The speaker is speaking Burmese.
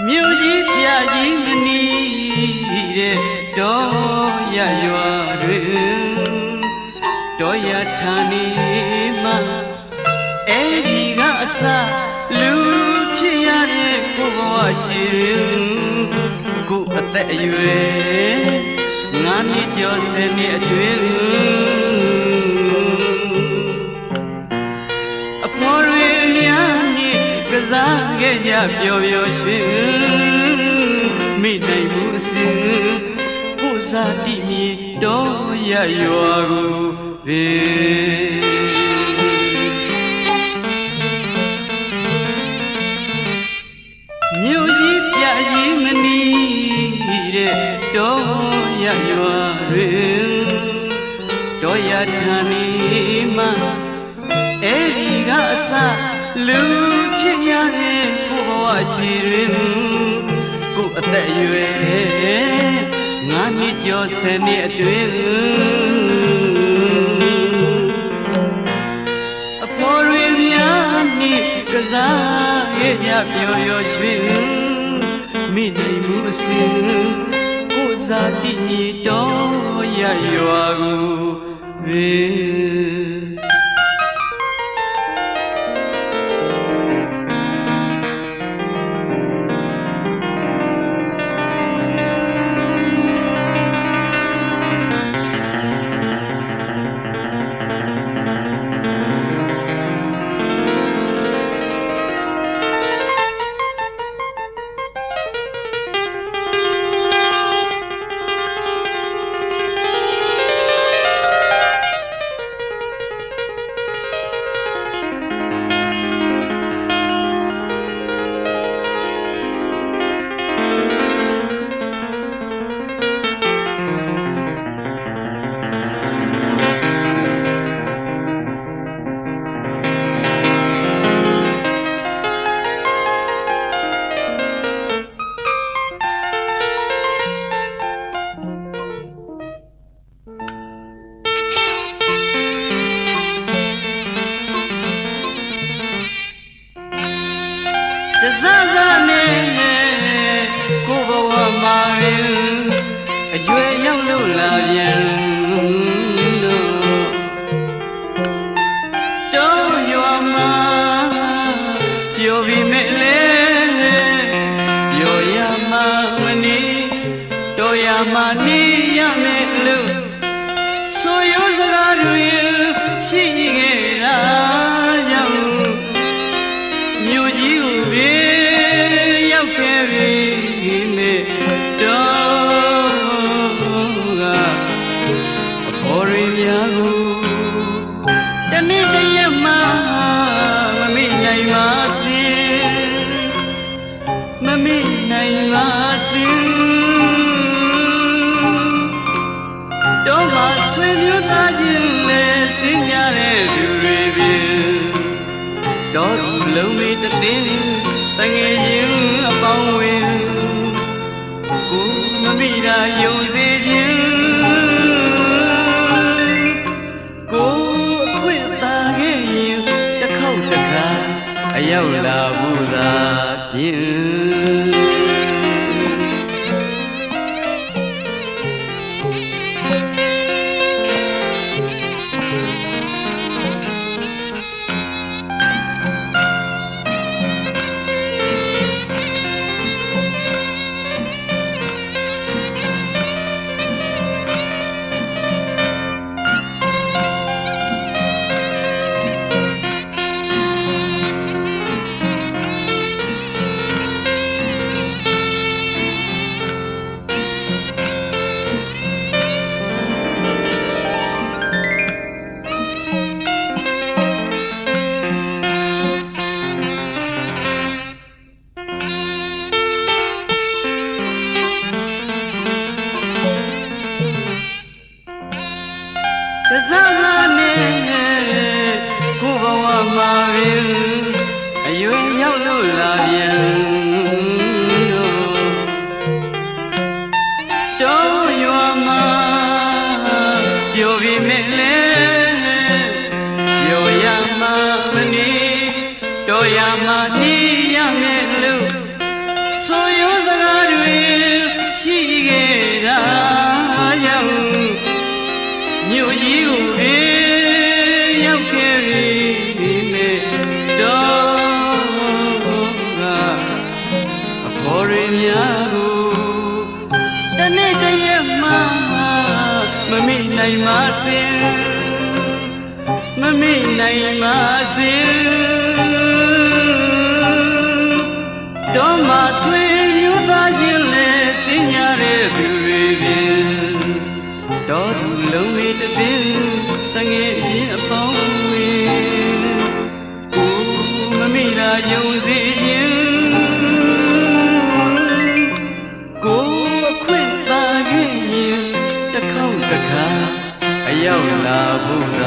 မြို့ကြီးပြကြီးမနီးတဲ့တော်ရရွာတွေတော်ရဌာနေမှာအဲ့ဒီကအစလူဖြစ်ရတဲ့ကိုဘဝချီကိုအသက်အရွယ်ငါးနှစ်ကျော်10နှစ်အတွင်းအဖော်တွေများကစားခဲ့ကြပျော်ပျော်ရွှင်မိနိုင်မှုအစဉ်ကိုစားတိမြေတော်ရရွာကိုပဲမြို့ကြီးပြကြီးမနီးတဲ့တော်ရရွာတွင်တော်ရဌာနေမှာအဲ့ဒီကအစလူဖြစ်ရတဲ့ကိုဘဝချီတွင်ကိုအသက်အရွယ်ငါးနှစ်ကျော်10နှစ်အတွင်းအဖော်တွေများနှင့်ကစားခဲ့ကြပျော်ရွှင်ရွှင်မိနိုင်မှုအစဉ်ကိုဇာတိမြေတော်ရရွာကိုပဲတစစနဲ့ကိုဘဝမှာအကျွေရောက်လို့လာပြန်တော့ရွာမှာပြောပြီးမဲ့လေပြောရမှာမနေတော့ရမှာနေရမယ်လို့ဆိုရစကားတွေရှိခဲ့တာကြောင့်မြို့ကြီးကိုပဲရောက်ခဲ့ပြီနဲ့တော့ကအဖော်ရင်းများကိုတနေ့တည်းရက်မှမမေ့နိုင်ပါစေမမေ့နိုင်ပါစေတော့မှဆွေမျိုးသားချင်းနဲ့ဆင်းကြတဲ့သူတွေပဲတော့လုံးမေးတည်တငယ်ချင်းအပေါင်းဝင်ကိုမမိတာယုံစေခြင်းကိုအခွင့်သာခဲ့ရင်တစ်ခေါက်တစ်ခါအရောက်လာဘူးသာဖြင့်တစကားနဲ့ကိုဘဝမှာအရွယ်ရောက်လို့လာပြန် နိုင်ပါစေမမိနိုင်ပါစေတော့မှဆွေယူသားခြင်းလဲစင်ညာတဲ့သူတွေဖြင့်တော်သူလုံးဝတပင်တငယ်ချင်းအပေါင်းတွေကိုမမိတာယုံစေခြင်းကိုအခွင့်သာခဲ့ရင်တစ်ခေါက်တစ်ခါအရောက်လာဖို့